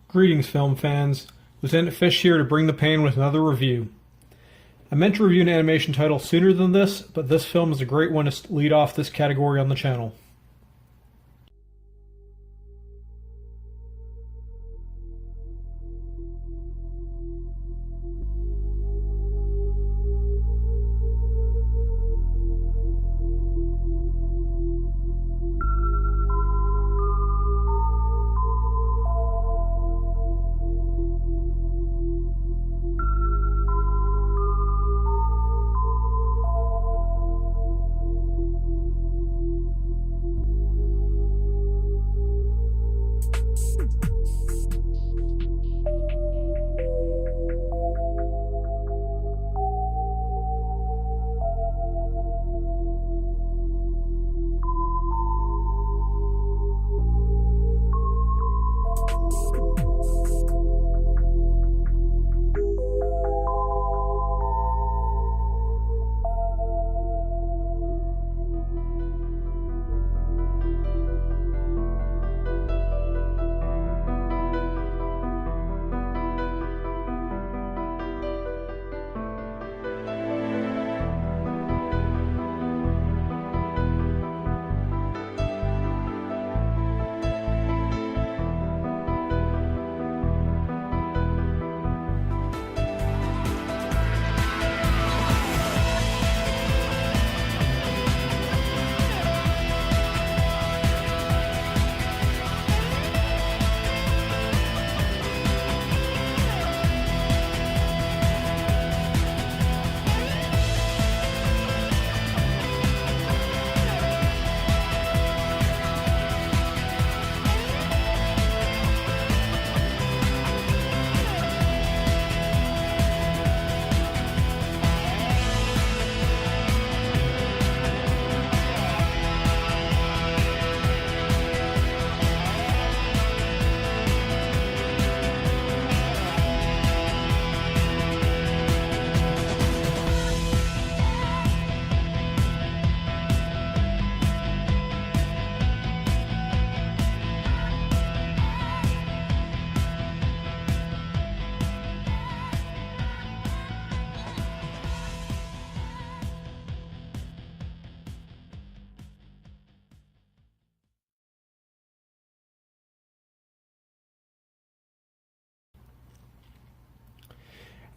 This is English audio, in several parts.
Greetings, film fans. Lieutenant Fish here to bring the pain with another review. I meant to review an animation title sooner than this, but this film is a great one to lead off this category on the channel.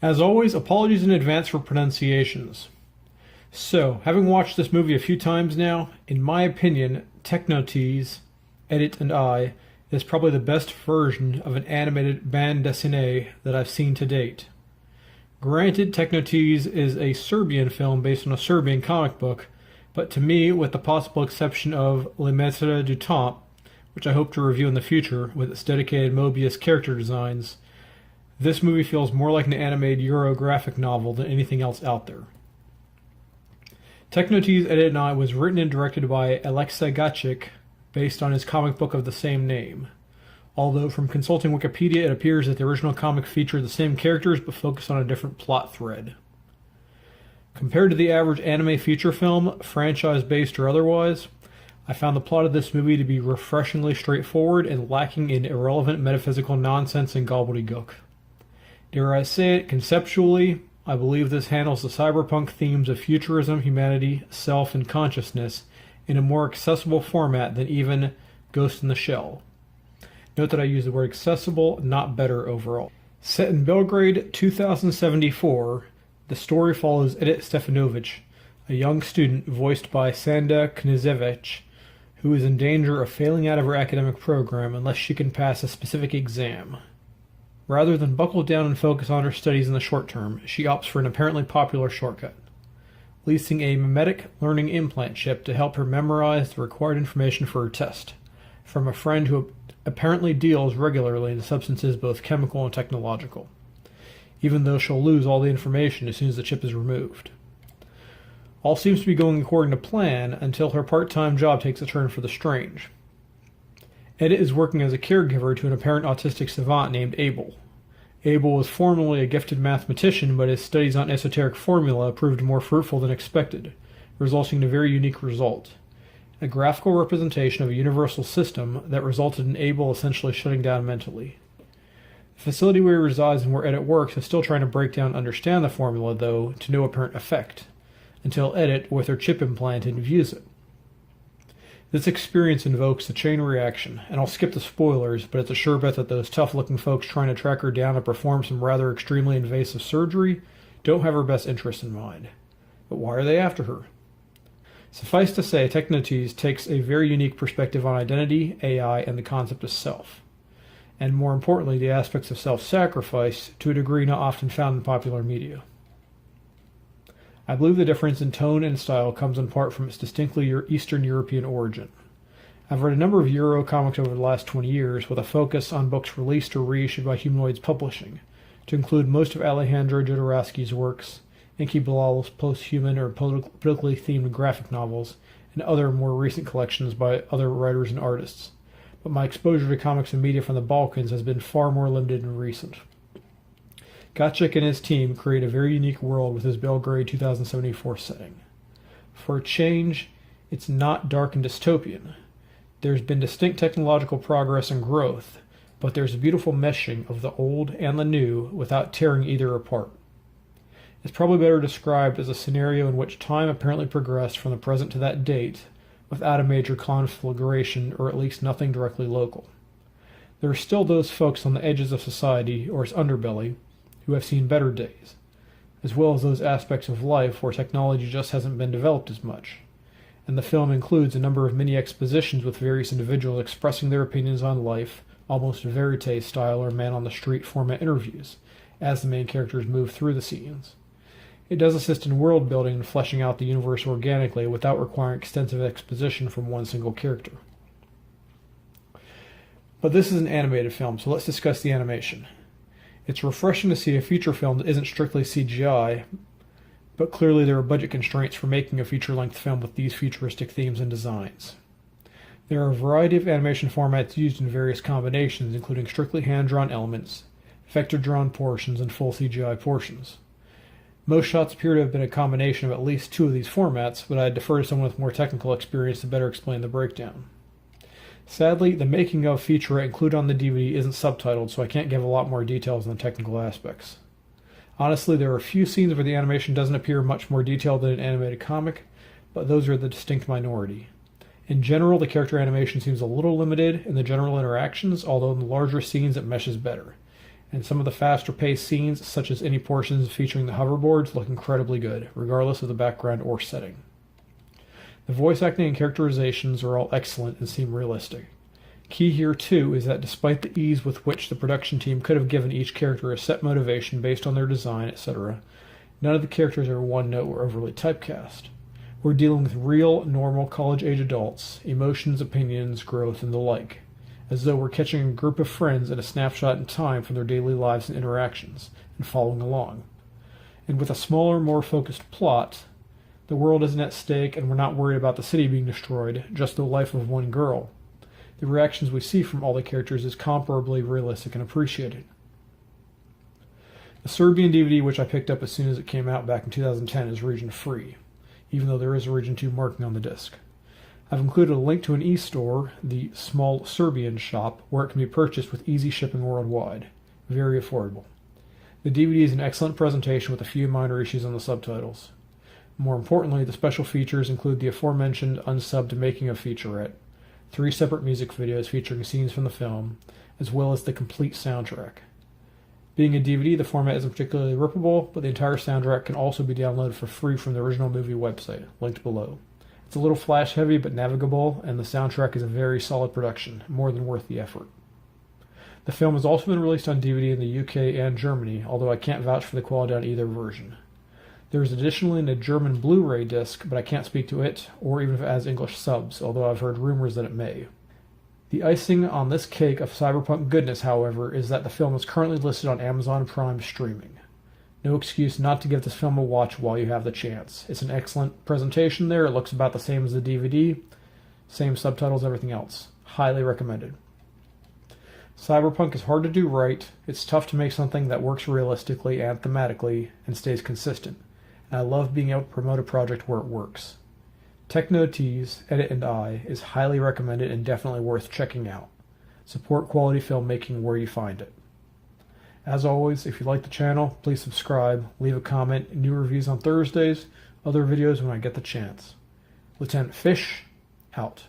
As always, apologies in advance for pronunciations. So, having watched this movie a few times now, in my opinion, Technotise, Edit and I, is probably the best version of an animated bande dessinée that I've seen to date. Granted, Technotise is a Serbian film based on a Serbian comic book, but to me, with the possible exception of Le Maître du Temps, which I hope to review in the future with its dedicated Mobius character designs, this movie feels more like an animated Euro graphic novel than anything else out there. Technotise Edit and I was written and directed by Aleksa Gajic, based on his comic book of the same name. Although from consulting Wikipedia it appears that the original comic featured the same characters but focused on a different plot thread. Compared to the average anime feature film, franchise-based or otherwise, I found the plot of this movie to be refreshingly straightforward and lacking in irrelevant metaphysical nonsense and gobbledygook. Dare I say it, conceptually, I believe this handles the cyberpunk themes of futurism, humanity, self, and consciousness in a more accessible format than even Ghost in the Shell. Note that I use the word accessible, not better overall. Set in Belgrade, 2074, the story follows Edith Stefanovic, a young student voiced by Sanda Knežević, who is in danger of failing out of her academic program unless she can pass a specific exam. Rather than buckle down and focus on her studies in the short term, she opts for an apparently popular shortcut, leasing a mimetic learning implant chip to help her memorize the required information for her test, from a friend who apparently deals regularly in substances both chemical and technological, even though she'll lose all the information as soon as the chip is removed. All seems to be going according to plan until her part-time job takes a turn for the strange. Edith is working as a caregiver to an apparent autistic savant named Abel. Abel was formerly a gifted mathematician, but his studies on esoteric formula proved more fruitful than expected, resulting in a very unique result. A graphical representation of a universal system that resulted in Abel essentially shutting down mentally. The facility where he resides and where Edit works is still trying to break down and understand the formula, though, to no apparent effect, until Edit, with her chip implanted, views it. This experience invokes a chain reaction, and I'll skip the spoilers, but it's a sure bet that those tough-looking folks trying to track her down and perform some rather extremely invasive surgery don't have her best interests in mind. But why are they after her? Suffice to say, Technotise takes a very unique perspective on identity, AI, and the concept of self, and more importantly, the aspects of self-sacrifice to a degree not often found in popular media. I believe the difference in tone and style comes in part from its distinctly Eastern European origin. I've read a number of Euro comics over the last 20 years with a focus on books released or reissued by Humanoids Publishing, to include most of Alejandro Jodorowsky's works, Inky Bilal's post-human or politically themed graphic novels, and other more recent collections by other writers and artists. But my exposure to comics and media from the Balkans has been far more limited and recent. Gajic and his team create a very unique world with his Belgrade 2074 setting. For a change, it's not dark and dystopian. There's been distinct technological progress and growth, but there's a beautiful meshing of the old and the new without tearing either apart. It's probably better described as a scenario in which time apparently progressed from the present to that date without a major conflagration, or at least nothing directly local. There are still those folks on the edges of society, or its underbelly, who have seen better days, as well as those aspects of life where technology just hasn't been developed as much. And the film includes a number of mini expositions with various individuals expressing their opinions on life, almost verite style or man-on-the-street format interviews, as the main characters move through the scenes. It does assist in world building and fleshing out the universe organically without requiring extensive exposition from one single character. But this is an animated film, so let's discuss the animation. It's refreshing to see a feature film that isn't strictly CGI, but clearly there are budget constraints for making a feature-length film with these futuristic themes and designs. There are a variety of animation formats used in various combinations, including strictly hand-drawn elements, vector-drawn portions, and full CGI portions. Most shots appear to have been a combination of at least two of these formats, but I'd defer to someone with more technical experience to better explain the breakdown. Sadly, the making of featurette included on the DVD isn't subtitled, so I can't give a lot more details on the technical aspects. Honestly, there are a few scenes where the animation doesn't appear much more detailed than an animated comic, but those are the distinct minority. In general, the character animation seems a little limited in the general interactions, although in the larger scenes it meshes better. And some of the faster-paced scenes, such as any portions featuring the hoverboards, look incredibly good, regardless of the background or setting. The voice acting and characterizations are all excellent and seem realistic. Key here, too, is that despite the ease with which the production team could have given each character a set motivation based on their design, etc., none of the characters are one-note or overly typecast. We're dealing with real, normal, college-age adults, emotions, opinions, growth, and the like, as though we're catching a group of friends at a snapshot in time from their daily lives and interactions, and following along. And with a smaller, more focused plot, the world isn't at stake and we're not worried about the city being destroyed, just the life of one girl. The reactions we see from all the characters is comparably realistic and appreciated. The Serbian DVD, which I picked up as soon as it came out back in 2010, is region-free, even though there is a Region 2 marking on the disc. I've included a link to an e-store, the Small Serbian Shop, where it can be purchased with easy shipping worldwide. Very affordable. The DVD is an excellent presentation with a few minor issues on the subtitles. More importantly, the special features include the aforementioned unsubbed making of featurette, 3 separate music videos featuring scenes from the film, as well as the complete soundtrack. Being a DVD, the format isn't particularly rippable, but the entire soundtrack can also be downloaded for free from the original movie website, linked below. It's a little flash-heavy but navigable, and the soundtrack is a very solid production, more than worth the effort. The film has also been released on DVD in the UK and Germany, although I can't vouch for the quality on either version. There is additionally a German Blu-ray disc, but I can't speak to it, or even if it has English subs, although I've heard rumors that it may. The icing on this cake of cyberpunk goodness, however, is that the film is currently listed on Amazon Prime streaming. No excuse not to give this film a watch while you have the chance. It's an excellent presentation there, it looks about the same as the DVD, same subtitles, everything else. Highly recommended. Cyberpunk is hard to do right, it's tough to make something that works realistically and thematically, and stays consistent. And I love being able to promote a project where it works. Technotise, Edit and I is highly recommended and definitely worth checking out. Support quality filmmaking where you find it. As always, if you like the channel, please subscribe, leave a comment, new reviews on Thursdays, other videos when I get the chance. Lieutenant Fish, out.